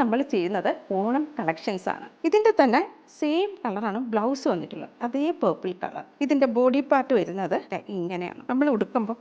നമ്മൾ ചെയ്യുന്നത് ഓണം കളക്ഷൻസ് ആണ്. ഇതിൻ്റെ തന്നെ സെയിം കളറാണ് ബ്ലൗസ് വന്നിട്ടുള്ളത്, അതേ പേർപ്പിൾ കളർ. ഇതിൻ്റെ ബോഡി പാർട്ട് വരുന്നത് ഇങ്ങനെയാണ്. നമ്മൾ ഉടുക്കുമ്പോൾ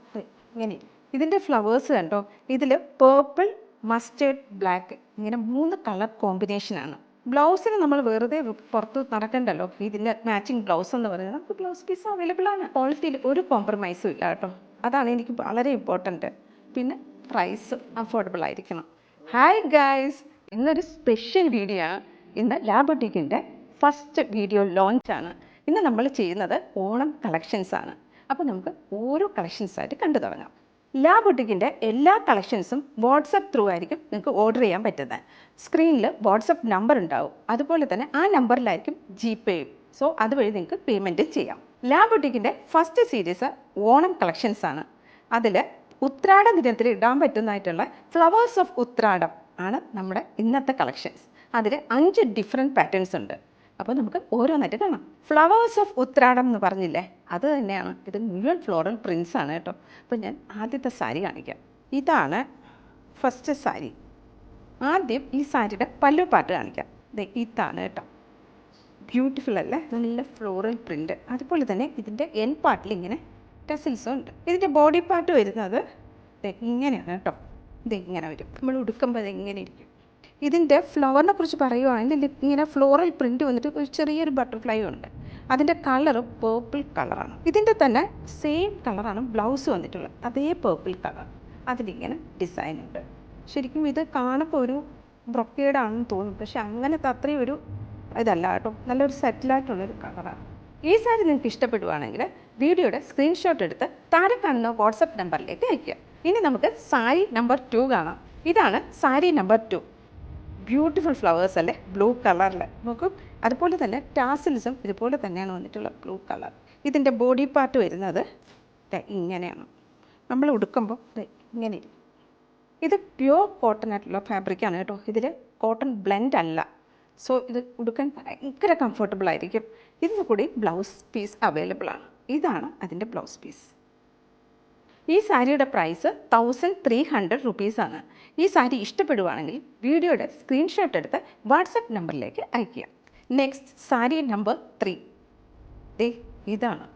ഇങ്ങനെ ഇതിൻ്റെ ഫ്ലവേഴ്സ് കണ്ടോ, ഇതിൽ പേർപ്പിൾ, മസ്റ്റേർഡ്, ബ്ലാക്ക് ഇങ്ങനെ 3 കളർ കോമ്പിനേഷനാണ്. ബ്ലൗസിന് നമ്മൾ വെറുതെ പുറത്ത് നടക്കണ്ടല്ലോ, ഇതിൻ്റെ മാച്ചിങ് ബ്ലൗസ് എന്ന് പറയുന്നത് നമുക്ക് ബ്ലൗസ് പീസ് അവൈലബിൾ ആണ്. ക്വാളിറ്റിയിൽ ഒരു കോംപ്രമൈസും ഇല്ല കേട്ടോ, അതാണ് എനിക്ക് വളരെ ഇമ്പോർട്ടൻറ്റ്. പിന്നെ പ്രൈസ് അഫോർഡബിൾ ആയിരിക്കണം. ഹായ് ഗൈസ്, ഇന്നൊരു സ്പെഷ്യൽ വീഡിയോ ആണ്. ഇന്ന് ലാ ബൊട്ടീക്കിൻ്റെ ഫസ്റ്റ് വീഡിയോ ലോഞ്ചാണ്. ഇന്ന് നമ്മൾ ചെയ്യുന്നത് ഓണം കളക്ഷൻസ് ആണ്. അപ്പോൾ നമുക്ക് ഓരോ കളക്ഷൻസായിട്ട് കണ്ടു തുടങ്ങാം. ലാ ബൊട്ടീക്കിൻ്റെ എല്ലാ കളക്ഷൻസും വാട്സപ്പ് ത്രൂ ആയിരിക്കും നിങ്ങൾക്ക് ഓർഡർ ചെയ്യാൻ പറ്റുന്നത്. സ്ക്രീനിൽ വാട്സപ്പ് നമ്പർ ഉണ്ടാവും, അതുപോലെ തന്നെ ആ നമ്പറിലായിരിക്കും ജിപേയും. സോ അതുവഴി നിങ്ങൾക്ക് പേയ്മെൻറ്റ് ചെയ്യാം. ലാ ബൊട്ടീക്കിൻ്റെ ഫസ്റ്റ് സീരീസ് ഓണം കളക്ഷൻസ് ആണ്. അതിൽ ഉത്രാട ദിനത്തിൽ ഇടാൻ പറ്റുന്നതായിട്ടുള്ള ഫ്ലവേഴ്സ് ഓഫ് ഉത്രാടം ആണ് നമ്മുടെ ഇന്നത്തെ കളക്ഷൻസ്. അതിൽ 5 ഡിഫറെൻറ്റ് പാറ്റേൺസ് ഉണ്ട്. അപ്പോൾ നമുക്ക് ഓരോന്നായിട്ട് കാണാം. ഫ്ലവേഴ്സ് ഓഫ് ഉത്രാടം എന്ന് പറഞ്ഞില്ലേ, അത് തന്നെയാണ്. ഇത് മുഴുവൻ ഫ്ലോറൽ പ്രിൻസ് ആണ് കേട്ടോ. അപ്പോൾ ഞാൻ ആദ്യത്തെ സാരി കാണിക്കാം. ഇതാണ് ഫസ്റ്റ് സാരി. ആദ്യം ഈ സാരിയുടെ പല്ലു പാർട്ട് കാണിക്കാം. ഇതാണ് കേട്ടോ, ബ്യൂട്ടിഫുൾ അല്ലേ, നല്ല ഫ്ലോറൽ പ്രിൻറ്റ്. അതുപോലെ തന്നെ ഇതിൻ്റെ എൻ പാർട്ടിൽ ഇങ്ങനെ ടെസിൽസും ഉണ്ട്. ഇതിൻ്റെ ബോഡി പാർട്ട് വരുന്നത് ഇങ്ങനെയാണ് കേട്ടോ. ഇങ്ങനെ വരും. നമ്മൾ ഉടുക്കുമ്പോൾ ഇങ്ങനെ ഇരിക്കും. ഇതിൻ്റെ ഫ്ലവറിനെ കുറിച്ച് പറയുവാണെങ്കിൽ ഇങ്ങനെ ഫ്ലോറൽ പ്രിൻറ്റ് വന്നിട്ട് ഒരു ചെറിയൊരു ബട്ടർഫ്ലൈ ഉണ്ട്. അതിൻ്റെ കളറ് പേർപ്പിൾ കളറാണ്. ഇതിൻ്റെ തന്നെ സെയിം കളറാണ് ബ്ലൗസ് വന്നിട്ടുള്ളത്, അതേ പേർപ്പിൾ കളർ. അതിലിങ്ങനെ ഡിസൈൻ ഉണ്ട്. ശരിക്കും ഇത് കാണുമ്പോൾ ഒരു ബ്രൊക്കേഡാണെന്ന് തോന്നും, പക്ഷെ അങ്ങനത്തെ അത്രയും ഒരു ഇതല്ല കേട്ടോ, നല്ലൊരു സെറ്റിലായിട്ടുള്ളൊരു കളറാണ്. ഈ സാരി നിങ്ങൾക്ക് ഇഷ്ടപ്പെടുവാണെങ്കിൽ വീഡിയോയുടെ സ്ക്രീൻഷോട്ട് എടുത്ത് താഴെ കാണുന്ന വാട്സപ്പ് നമ്പറിലേക്ക് അയയ്ക്കുക. ഇനി നമുക്ക് സാരി നമ്പർ 2 കാണാം. ഇതാണ് സാരി നമ്പർ 2. ബ്യൂട്ടിഫുൾ ഫ്ലവേഴ്സ് അല്ലേ, ബ്ലൂ കളറിൽ നോക്കൂ. അതുപോലെ തന്നെ ടാസിൽസും ഇതുപോലെ തന്നെയാണ് വന്നിട്ടുള്ള ബ്ലൂ കളർ. ഇതിൻ്റെ ബോഡി പാർട്ട് വരുന്നത് ഇങ്ങനെയാണ്. നമ്മൾ ഉടുക്കുമ്പോൾ ഇങ്ങനെ. ഇത് പ്യുവർ കോട്ടൺ ആയിട്ടുള്ള ഫാബ്രിക്കാണ് കേട്ടോ. ഇതിൽ കോട്ടൺ ബ്ലെൻഡ് അല്ല. സോ ഇത് ഉടുക്കാൻ ഭയങ്കര കംഫർട്ടബിൾ ആയിരിക്കും. ഇതിന് കൂടി ബ്ലൗസ് പീസ് അവൈലബിൾ ആണ്. ഇതാണ് അതിൻ്റെ ബ്ലൗസ് പീസ്. ഈ സാരിയുടെ പ്രൈസ് 1300 റുപ്പീസാണ്. ഈ സാരി ഇഷ്ടപ്പെടുവാണെങ്കിൽ വീഡിയോയുടെ സ്ക്രീൻഷോട്ട് എടുത്ത് വാട്സപ്പ് നമ്പറിലേക്ക് അയയ്ക്കുക. Next sari number 3. ഇതാണ്.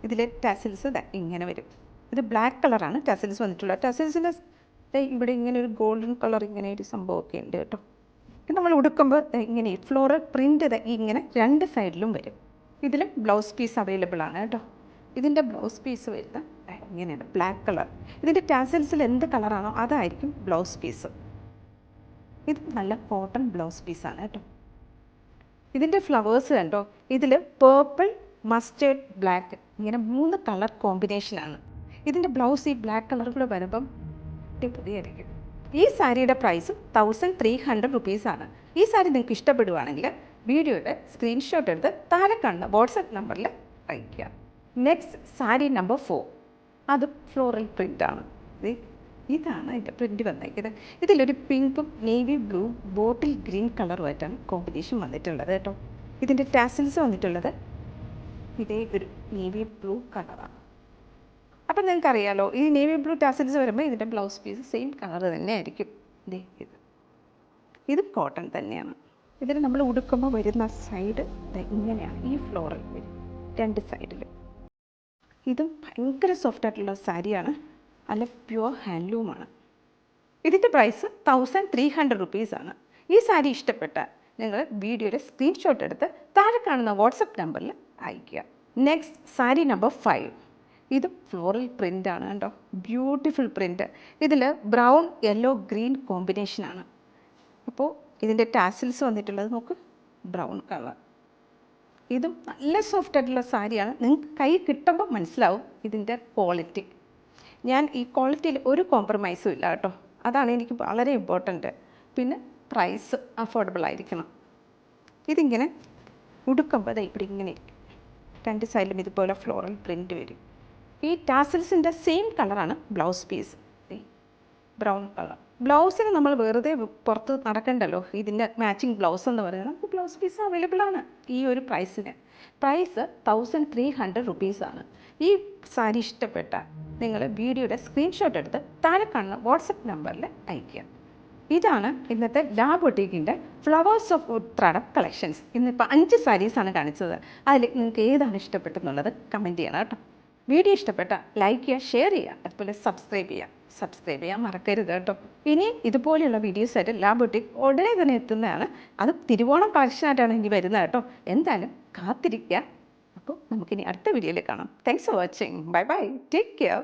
ഇതിലെ ടാസിൽസ് ഇങ്ങനെ വരും. ഇത് ബ്ലാക്ക് കളറാണ് ടാസിൽസ് വന്നിട്ടുള്ളത്. ടാസിൽസിൻ്റെ ഇവിടെ ഇങ്ങനെ ഒരു ഗോൾഡൻ കളർ ഇങ്ങനെ ഒരു സംഭവമൊക്കെ ഉണ്ട് കേട്ടോ. നമ്മൾ ഉടുക്കുമ്പോൾ ഇങ്ങനെ ഫ്ലോറൽ പ്രിൻ്റ് ഇങ്ങനെ 2 സൈഡിലും വരും. ഇതിൽ ബ്ലൗസ് പീസ് അവൈലബിൾ ആണ് കേട്ടോ. ഇതിൻ്റെ ബ്ലൗസ് പീസ് വരുന്നത് ഇങ്ങനെയാണ്, ബ്ലാക്ക് കളർ. ഇതിൻ്റെ ടാസൽസിൽ എന്ത് കളറാണോ അതായിരിക്കും ബ്ലൗസ് പീസ്. ഇത് നല്ല കോട്ടൺ ബ്ലൗസ് പീസാണ് കേട്ടോ. ഇതിൻ്റെ ഫ്ലവേഴ്സ് കണ്ടോ, ഇതിൽ പേർപ്പിൾ, മസ്റ്റേർഡ്, ബ്ലാക്ക് ഇങ്ങനെ 3 കളർ കോമ്പിനേഷനാണ്. ഇതിൻ്റെ ബ്ലൗസ് ഈ ബ്ലാക്ക് കളർ കൂടെ വരുമ്പം പുതിയായിരിക്കും. ഈ സാരിയുടെ പ്രൈസ് 1300 റുപ്പീസാണ്. ഈ സാരി നിങ്ങൾക്ക് ഇഷ്ടപ്പെടുവാണെങ്കിൽ വീഡിയോയുടെ സ്ക്രീൻഷോട്ട് എടുത്ത് താഴെ കാണുന്ന വാട്സപ്പ് നമ്പറിൽ അയയ്ക്കുക. Next sari number 4. അത് ഫ്ലോറൽ പ്രിൻ്റാണ്. ഇതാണ് അതിൻ്റെ പ്രിൻ്റ് വന്നിരിക്കുന്നത്. ഇതിലൊരു പിങ്കും നേവി ബ്ലൂ ബോട്ടിൽ ഗ്രീൻ കളറുമായിട്ടാണ് കോമ്പിനേഷൻ വന്നിട്ടുള്ളത് കേട്ടോ. ഇതിൻ്റെ ടാസിൽസ് വന്നിട്ടുള്ളത് ഇതേ ഒരു നേവി ബ്ലൂ കളറാണ്. അപ്പം നിങ്ങൾക്കറിയാലോ, ഈ നേവി ബ്ലൂ ടാസിൽസ് വരുമ്പോൾ ഇതിൻ്റെ ബ്ലൗസ് പീസ് സെയിം കളർ തന്നെ ആയിരിക്കും. ഇത് കോട്ടൺ തന്നെയാണ്. ഇതിൽ നമ്മൾ ഉടുക്കുമ്പോൾ വരുന്ന സൈഡ് ഇങ്ങനെയാണ്. ഈ ഫ്ലോറൽ വരും 2 സൈഡിലും. ഇതും ഭയങ്കര സോഫ്റ്റ് ആയിട്ടുള്ള സാരിയാണ്, അല്ല പ്യുവർ ഹാൻഡ്ലൂമാണ്. ഇതിൻ്റെ പ്രൈസ് 1300 റുപ്പീസാണ്. ഈ സാരി ഇഷ്ടപ്പെട്ടാൽ നിങ്ങൾ വീഡിയോയുടെ സ്ക്രീൻഷോട്ട് എടുത്ത് താഴെ കാണുന്ന വാട്സപ്പ് നമ്പറിൽ അയയ്ക്കുക. Next sari number 5. ഇത് ഫ്ലോറൽ പ്രിൻ്റാണ് കേട്ടോ, ബ്യൂട്ടിഫുൾ പ്രിൻ്റ്. ഇതിൽ ബ്രൗൺ, യെല്ലോ, ഗ്രീൻ കോമ്പിനേഷനാണ്. അപ്പോൾ ഇതിൻ്റെ ടാസിൽസ് വന്നിട്ടുള്ളത് നോക്ക്, ബ്രൗൺ കളർ. ഇതും നല്ല സോഫ്റ്റ് ആയിട്ടുള്ള സാരിയാണ്. നിങ്ങൾക്ക് കൈ കിട്ടുമ്പോൾ മനസ്സിലാവും ഇതിൻ്റെ ക്വാളിറ്റി. ഞാൻ ഈ ക്വാളിറ്റിയിൽ ഒരു കോംപ്രമൈസും ഇല്ല കേട്ടോ, അതാണ് എനിക്ക് വളരെ ഇമ്പോർട്ടൻറ്റ്. പിന്നെ പ്രൈസ് അഫോർഡബിൾ ആയിരിക്കണം. ഇതിങ്ങനെ ഉടുക്കുമ്പോൾ ഇവിടെ ഇങ്ങനെ 2 സൈഡിലും ഇതുപോലെ ഫ്ലോറൽ പ്രിൻ്റ് വരും. ഈ ടാസിൽസിൻ്റെ സെയിം കളറാണ് ബ്ലൗസ് പീസ്, ബ്രൗൺ കളർ. ബ്ലൗസിന് നമ്മൾ വെറുതെ പുറത്ത് നടക്കണ്ടല്ലോ, ഇതിൻ്റെ മാച്ചിങ് ബ്ലൗസ് എന്ന് പറയുന്നത് നമുക്ക് ബ്ലൗസ് പീസ് അവൈലബിൾ ആണ് ഈ ഒരു പ്രൈസിന്. പ്രൈസ് 1300 റുപ്പീസാണ്. ഈ സാരി ഇഷ്ടപ്പെട്ടാൽ നിങ്ങൾ വീഡിയോയുടെ സ്ക്രീൻഷോട്ട് എടുത്ത് താഴെ കാണുന്ന വാട്സപ്പ് നമ്പറിൽ അയയ്ക്കുക. ഇതാണ് ഇന്നത്തെ ലാ ബൊട്ടീക്കിൻ്റെ ഫ്ലവേഴ്സ് ഓഫ് ഉത്രാടം കളക്ഷൻസ്. ഇന്നിപ്പോൾ 5 സാരീസാണ് കാണിച്ചത്. അതിൽ നിങ്ങൾക്ക് ഏതാണ് ഇഷ്ടപ്പെട്ടെന്നുള്ളത് കമൻറ്റ് ചെയ്യണം കേട്ടോ. വീഡിയോ ഇഷ്ടപ്പെട്ട ലൈക്ക് ചെയ്യുക, ഷെയർ ചെയ്യുക, അതുപോലെ സബ്സ്ക്രൈബ് ചെയ്യാൻ മറക്കരുത് കേട്ടോ. ഇനി ഇതുപോലെയുള്ള വീഡിയോസായിട്ട് ലാ ബൊട്ടീക്ക് ഉടനെ തന്നെ എത്തുന്നതാണ്. അത് തിരുവോണം കളക്ഷനായിട്ടാണ് ഇനി വരുന്നത് കേട്ടോ. എന്തായാലും കാത്തിരിക്കുക. അപ്പോൾ നമുക്കിനി അടുത്ത വീഡിയോയിൽ കാണാം. Thanks for watching. Bye bye. Take care.